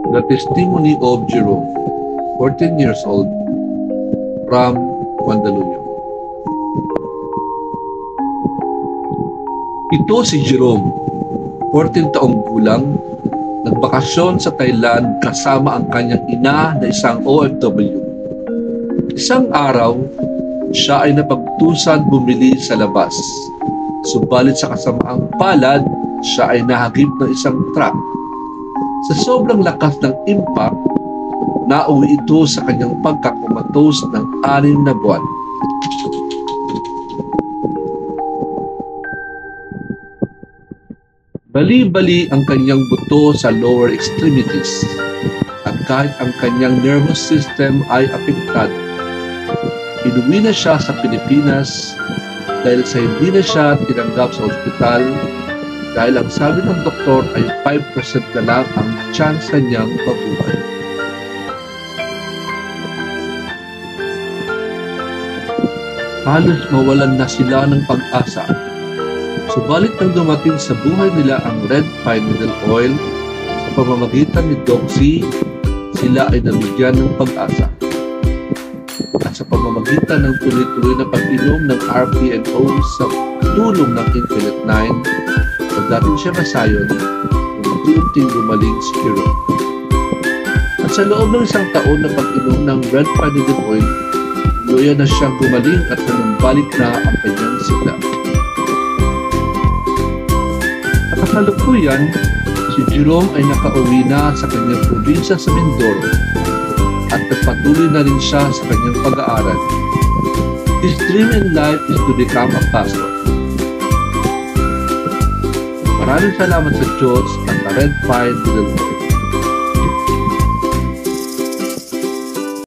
The Testimony of Jerome, 14 years old, from Mandaluyong. Ito si Jerome, 14 taong gulang, nagbakasyon sa Thailand kasama ang kanyang ina na isang OFW. Isang araw, siya ay napagtusan bumili sa labas. Subalit sa kasamaang palad, siya ay nahagip ng isang truck. Sa sobrang lakas ng impact, nauwi ito sa kanyang pagkakumatos ng 6 na buwan. Bali-bali ang kanyang buto sa lower extremities at kahit ang kanyang nervous system ay apektado. Inuwi na siya sa Pilipinas dahil sa hindi na siya tinanggap sa ospital dahil ang sabi ng doktor ay 5% na lang ang tsansa niyang mabuhay. Halos mawalan na sila ng pag-asa. Subalit nang dumating sa buhay nila ang red pine needle oil sa pamamagitan ni Doc Z, sila ay nabigyan ng pag-asa. At sa pamamagitan ng tuloy-tuloy na pag-inom ng RPNO sa tulong ng Infinite 9, pagdating siya masayon, unti-unting gumaling si Jerome. At sa loob ng 1 taon na pag-inom ng red pine needle oil, luya na siyang gumaling at nanumbalik na ang kanyang sigla. At kasalukuyan, si Jerome ay nakauwi na sa kanyang probinsya sa Mindoro at nagpatuloy na rin siya sa kanyang pag-aaral. His dream in life is to become a pastor. Maraming salamat sa Diyos at the Red Pine Needle Oil.